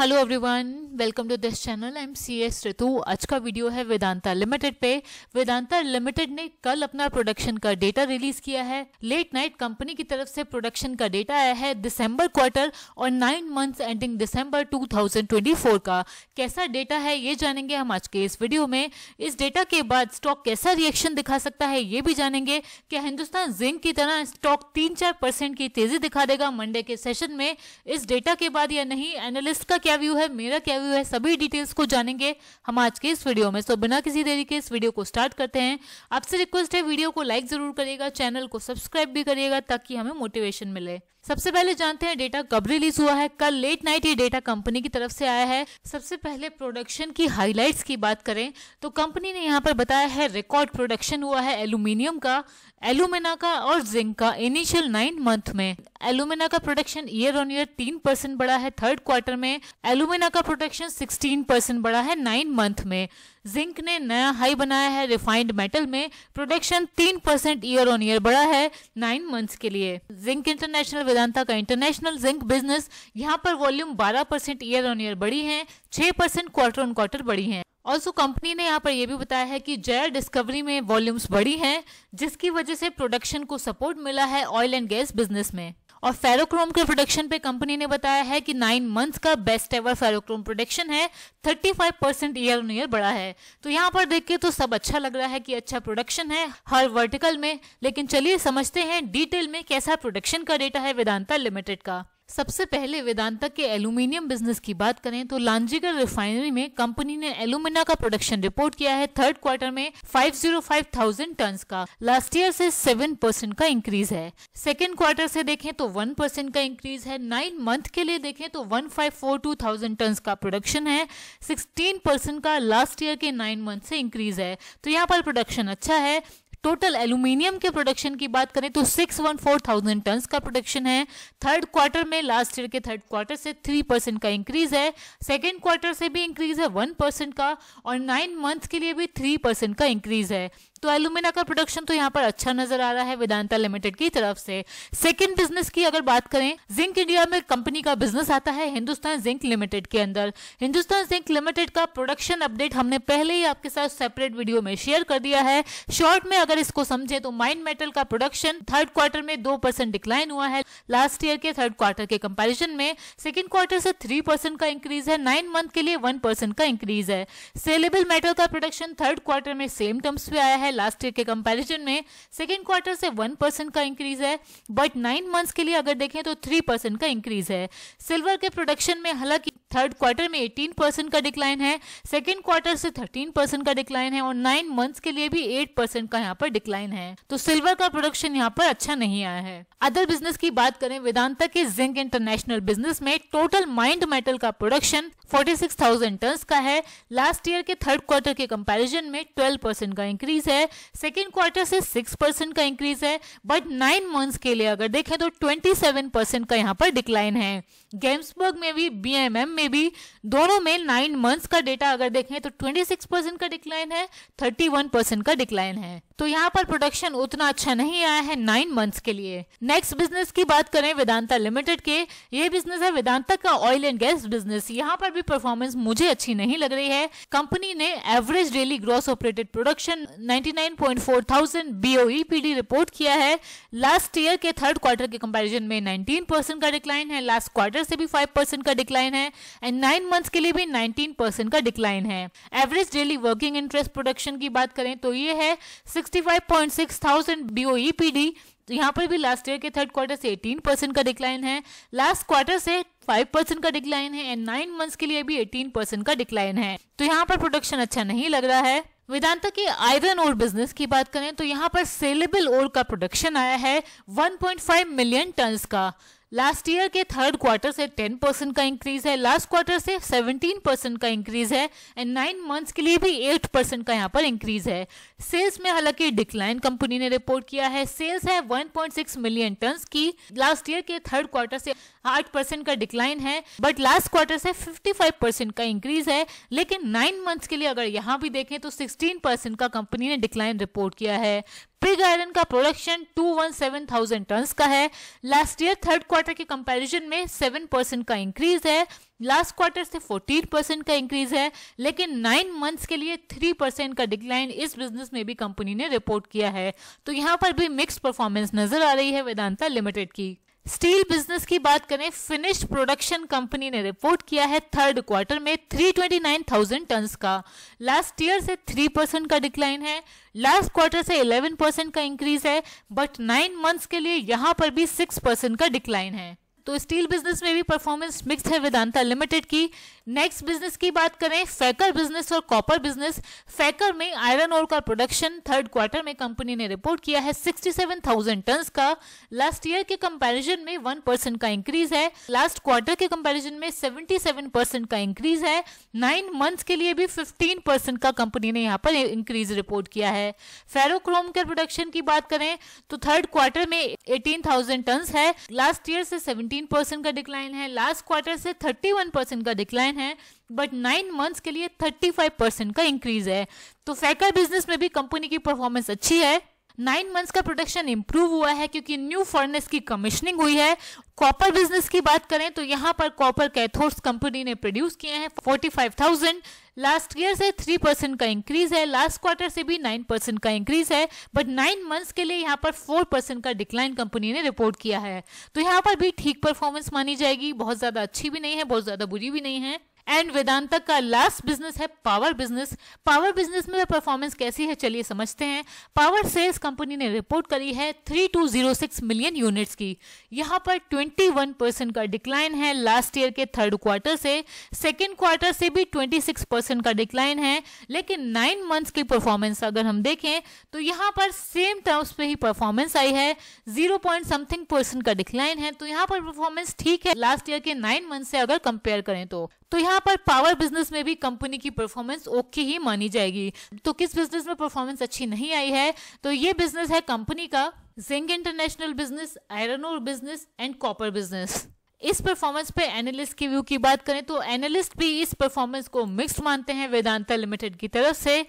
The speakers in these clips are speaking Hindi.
Hello everyone, welcome to this channel. I am CS Ritu. आज का वीडियो है वेदांता लिमिटेड पे। वेदांता लिमिटेड ने कल अपना प्रोडक्शन का डेटा रिलीज किया है। लेट नाइट कंपनी की तरफ से प्रोडक्शन का डेटा आया है दिसंबर क्वार्टर और 9 मंथ्स एंडिंग दिसंबर 2024 का। कैसा डेटा है ये जानेंगे हम आज के इस वीडियो में। इस डेटा के बाद स्टॉक कैसा रिएक्शन दिखा सकता है ये भी जानेंगे। क्या हिंदुस्तान जिंक की तरह स्टॉक 3-4% की तेजी दिखा देगा मंडे के सेशन में इस डेटा के बाद या नहीं? एनालिस्ट का क्या व्यू है, मेरा क्या व्यू है, सभी डिटेल्स को जानेंगे हम आज के इस वीडियो में। तो बिना किसी देरी के इस वीडियो को स्टार्ट करते हैं। आपसे रिक्वेस्ट है वीडियो को लाइक जरूर करिएगा, चैनल को सब्सक्राइब भी करिएगा ताकि हमें मोटिवेशन मिले। सबसे पहले जानते हैं डेटा कब रिलीज हुआ है। कल लेट नाइट ये डेटा कंपनी की तरफ से आया है। सबसे पहले प्रोडक्शन की हाइलाइट्स की बात करें तो कंपनी ने यहाँ पर बताया है रिकॉर्ड प्रोडक्शन हुआ है एल्यूमिनियम का, एल्यूमिना का और जिंक का इनिशियल 9 मंथ में। एल्यूमिना का प्रोडक्शन ईयर ऑन ईयर 3% बढ़ा है थर्ड क्वार्टर में। एल्यूमिना का प्रोडक्शन 16% बढ़ा है 9 मंथ में। जिंक ने नया हाई बनाया है रिफाइंड मेटल में, प्रोडक्शन 3% ईयर ऑन ईयर बढ़ा है 9 मंथ्स के लिए। जिंक इंटरनेशनल, वेदांता का इंटरनेशनल जिंक बिजनेस, यहाँ पर वॉल्यूम 12% ईयर ऑन ईयर बढ़ी है, 6% क्वार्टर ऑन क्वार्टर बढ़ी है। ऑल्सो कंपनी ने यहाँ पर यह भी बताया है कि जया डिस्कवरी में वॉल्यूम्स बढ़ी हैं जिसकी वजह से प्रोडक्शन को सपोर्ट मिला है ऑयल एंड गैस बिजनेस में। और फेरोक्रोम के प्रोडक्शन पे कंपनी ने बताया है कि 9 मंथ्स का बेस्ट एवर फेरोक्रोम प्रोडक्शन है, 35% ईयर ऑन ईयर बढ़ा है। तो यहाँ पर देख के तो सब अच्छा लग रहा है कि अच्छा प्रोडक्शन है हर वर्टिकल में। लेकिन चलिए समझते हैं डिटेल में कैसा प्रोडक्शन का डेटा है वेदांता लिमिटेड का। सबसे पहले वेदांता के एल्यूमिनियम बिजनेस की बात करें तो लांजीगढ़ रिफाइनरी में कंपनी ने एल्यूमिना का प्रोडक्शन रिपोर्ट किया है थर्ड क्वार्टर में 505,000 टन्स का, लास्ट ईयर से 7% का इंक्रीज है। सेकेंड क्वार्टर से देखें तो 1% का इंक्रीज है। 9 मंथ के लिए देखें तो 1542,000 टन्स का प्रोडक्शन है, 16% का लास्ट ईयर के 9 मंथ से इंक्रीज है। तो यहाँ पर प्रोडक्शन अच्छा है। टोटल एल्यूमिनियम के प्रोडक्शन की बात करें तो 614,000 टन्स का प्रोडक्शन है थर्ड क्वार्टर में, लास्ट ईयर के थर्ड क्वार्टर से 3% का इंक्रीज है। सेकेंड क्वार्टर से भी इंक्रीज है 1% का और 9 मंथ के लिए भी 3% का इंक्रीज है। तो एल्यूमिना का प्रोडक्शन तो यहाँ पर अच्छा नजर आ रहा है वेदांता लिमिटेड की तरफ से। सेकंड बिजनेस की अगर बात करें, जिंक इंडिया में कंपनी का बिजनेस आता है हिंदुस्तान जिंक लिमिटेड के अंदर। हिंदुस्तान जिंक लिमिटेड का प्रोडक्शन अपडेट हमने पहले ही आपके साथ सेपरेट वीडियो में शेयर कर दिया है। शॉर्ट में अगर इसको समझे तो माइन मेटल का प्रोडक्शन थर्ड क्वार्टर में 2% डिक्लाइन हुआ है लास्ट ईयर के थर्ड क्वार्टर के कंपेरिजन में। सेकेंड क्वार्टर से 3% का इंक्रीज है, 9 मंथ के लिए 1% का इंक्रीज है। सेलेबल मेटल का प्रोडक्शन थर्ड क्वार्टर में सेम टर्म्स पे आया है लास्ट ईयर के कंपैरिजन में। सेकेंड क्वार्टर से 1% का इंक्रीज है, बट 9 मंथ्स के लिए अगर देखें तो 3% का इंक्रीज है। सिल्वर के प्रोडक्शन में हालांकि थर्ड क्वार्टर में 18% का डिक्लाइन है, सेकेंड क्वार्टर से 13% का डिक्लाइन है और 9 मंथ्स के लिए भी 8% का यहाँ पर डिक्लाइन है। तो सिल्वर का प्रोडक्शन यहाँ पर अच्छा नहीं आया है। अदर बिजनेस की बात करें, वेदांता के जिंक इंटरनेशनल बिजनेस में टोटल माइंड मेटल का प्रोडक्शन 46,000 टन्स का है, लास्ट ईयर के थर्ड क्वार्टर के कंपैरिजन में 12% का इंक्रीज है। सेकेंड क्वार्टर से 6% का इंक्रीज है, बट 9 मंथ्स के लिए अगर देखें तो 27% का यहाँ पर डिक्लाइन है। गेम्सबर्ग में भी BMM में भी दोनों में 9 मंथ्स का डेटा अगर देखें तो 26% का डिक्लाइन है, 31% का डिक्लाइन है। तो यहाँ पर प्रोडक्शन उतना अच्छा नहीं आया है 9 मंथ्स के लिए। नेक्स्ट बिजनेस की बात करें वेदांता लिमिटेड के, ये बिजनेस है वेदांता का ऑयल एंड गैस बिजनेस। यहाँ पर भी परफॉर्मेंस मुझे अच्छी नहीं लग रही है। कंपनी ने average daily gross operated production 99.4 thousand BOEPD report किया है। लास्ट ईयर के थर्ड क्वार्टर के कंपैरिजन में 19% का डिक्लाइन है, लास्ट क्वार्टर से भी 5% का डिक्लाइन है एंड 9 मंथ्स के लिए भी 19% का डिक्लाइन है। Average daily working interest production की बात करें तो ये है 65.6 थाउजेंड BOEPD। तो यहाँ पर भी लास्ट ईयर के थर्ड क्वार्टर से 18% का डिक्लाइन है, लास्ट क्वार्टर से 5% का डिक्लाइन है एंड 9 मंथ्स के लिए भी 18% का डिक्लाइन है। तो यहाँ पर प्रोडक्शन अच्छा नहीं लग रहा है। वेदांता के आयरन ओर बिजनेस की बात करें तो यहाँ पर सेलेबल ओर का प्रोडक्शन आया है 1.5 मिलियन टन्स का, लास्ट ईयर के थर्ड क्वार्टर से 10% का इंक्रीज है, लास्ट क्वार्टर से 17% का इंक्रीज है एंड 9 मंथ्स के लिए भी 8% का यहाँ पर इंक्रीज है। सेल्स में हालांकि डिक्लाइन कंपनी ने रिपोर्ट किया है। सेल्स है 1.6 मिलियन टन्स की, लास्ट ईयर के थर्ड क्वार्टर से 8% का डिक्लाइन है, बट लास्ट क्वार्टर से 55% का इंक्रीज है। लेकिन 9 मंथ्स के लिए अगर यहाँ भी देखें तो 16% का कंपनी ने डिक्लाइन रिपोर्ट किया है। पिग आयरन का प्रोडक्शन 217,000 टन्स का है, लास्ट ईयर थर्ड क्वार्टर के कंपैरिजन में 7% का इंक्रीज है लास्ट क्वार्टर से 14% का इंक्रीज है, लेकिन 9 मंथ्स के लिए 3% का डिक्लाइन इस बिजनेस में भी कंपनी ने रिपोर्ट किया है। तो यहाँ पर भी मिक्स्ड परफॉर्मेंस नजर आ रही है वेदांता लिमिटेड की। स्टील बिजनेस की बात करें, फिनिश्ड प्रोडक्शन कंपनी ने रिपोर्ट किया है थर्ड क्वार्टर में 329,000 टन्स का। लास्ट ईयर से 3% का डिक्लाइन है, लास्ट क्वार्टर से 11% का इंक्रीज है, बट 9 मंथ्स के लिए यहां पर भी 6% का डिक्लाइन है। तो स्टील बिजनेस में भी परफॉर्मेंस मिक्स्ड है वेदांता लिमिटेड की। नेक्स्ट बिजनेस की बात करें, फैकर बिजनेस और कॉपर बिजनेस। फैकर में आयरन ओर का प्रोडक्शन थर्ड क्वार्टर में कंपनी ने रिपोर्ट किया है 67,000 टन्स का। लास्ट ईयर के कंपैरिजन में 1% का इंक्रीज है, लास्ट क्वार्टर के कंपैरिजन में 77% का इंक्रीज है। 9 मंथ्स के लिए भी 15% का कंपनी ने यहाँ पर इंक्रीज रिपोर्ट किया है। फेरोक्रोम के प्रोडक्शन की बात करें तो थर्ड क्वार्टर में 18,000 टन्स है, लास्ट ईयर से 17% का डिक्लाइन है, लास्ट क्वार्टर से 31% का डिक्लाइन है, बट 9 मंथ्स के लिए 35% का इंक्रीज है। तो फैकर बिजनेस में भी कंपनी की परफॉर्मेंस अच्छी है। 9 मंथ्स का प्रोडक्शन इंप्रूव हुआ है क्योंकि न्यू फर्नेस की कमिश्निंग हुई है। कॉपर बिजनेस की बात करें तो यहाँ पर कॉपर कैथोड्स कंपनी ने प्रोड्यूस किए हैं 45,000, लास्ट ईयर से 3% का इंक्रीज है, लास्ट क्वार्टर से भी 9% का इंक्रीज है, बट 9 मंथ्स के लिए यहाँ पर 4% का डिक्लाइन कंपनी ने रिपोर्ट किया है। तो यहाँ पर भी ठीक परफॉर्मेंस मानी जाएगी, बहुत ज्यादा अच्छी भी नहीं है, बहुत ज्यादा बुरी भी नहीं है। एंड वेदांता का लास्ट बिजनेस है पावर बिजनेस। पावर बिजनेस में परफॉर्मेंस कैसी है चलिए समझते हैं। पावर सेल्स कंपनी ने रिपोर्ट करी है 3206 मिलियन यूनिट्स की। यहाँ पर 21% का डिक्लाइन है लास्ट ईयर के थर्ड क्वार्टर से, सेकेंड क्वार्टर से भी 26% का डिक्लाइन है, लेकिन 9 मंथ्स की परफॉर्मेंस अगर हम देखें तो यहाँ पर सेम टर्म्स पे ही परफॉर्मेंस आई है, 0.something% का डिक्लाइन है। तो यहाँ पर परफॉर्मेंस ठीक है लास्ट ईयर के 9 मंथ से अगर कंपेयर करें तो यहाँ पर पावर बिजनेस में भी कंपनी की परफॉर्मेंस ओके ही मानी जाएगी। तो किस बिजनेस में परफॉर्मेंस अच्छी नहीं आई है, तो ये बिजनेस है कंपनी का zinc international business, iron ore business and copper business. इस परफॉर्मेंस पे एनालिस्ट की व्यू की बात करें तो एनालिस्ट भी इस परफॉर्मेंस को मिक्स्ड मानते हैं वेदांता लिमिटेड की तरफ से।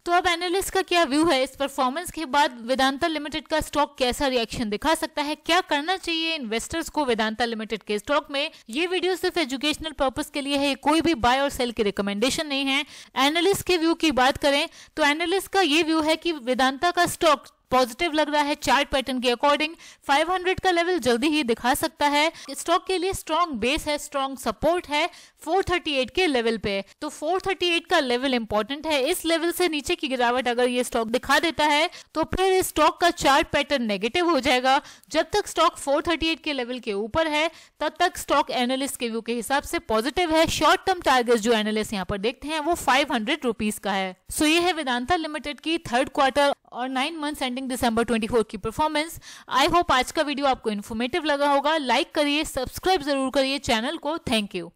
तो अब एनालिस्ट का क्या व्यू है, इस परफॉर्मेंस के बाद वेदांता लिमिटेड का स्टॉक कैसा रिएक्शन दिखा सकता है, क्या करना चाहिए इन्वेस्टर्स को वेदांता लिमिटेड के स्टॉक में। ये वीडियो सिर्फ एजुकेशनल पर्पस के लिए है, कोई भी बाय और सेल की रिकमेंडेशन नहीं है। एनालिस्ट के व्यू की बात करें तो एनालिस्ट का ये व्यू है कि वेदांता का स्टॉक पॉजिटिव लग रहा है चार्ट पैटर्न के अकॉर्डिंग। 500 का लेवल जल्दी ही दिखा सकता है। स्टॉक के लिए स्ट्रॉन्ग बेस है, स्ट्रॉन्ग सपोर्ट है 438 के लेवल पे। तो 438 का लेवल इंपॉर्टेंट है। इस लेवल से नीचे की गिरावट अगर ये स्टॉक दिखा देता है तो फिर इस स्टॉक का चार्ट पैटर्न नेगेटिव हो जाएगा। जब तक स्टॉक 438 के लेवल के ऊपर है तब तक स्टॉक एनालिस्ट के व्यू के हिसाब से पॉजिटिव है। शॉर्ट टर्म टारगेट जो एनालिस्ट यहाँ पर देखते हैं वो 500 रुपीज का है। सो ये है वेदांता लिमिटेड की थर्ड क्वार्टर और 9 मंथ्स एंडिंग दिसंबर 24 की परफॉर्मेंस। आई होप आज का वीडियो आपको इन्फॉर्मेटिव लगा होगा। लाइक करिए, सब्सक्राइब जरूर करिए चैनल को। Thank you.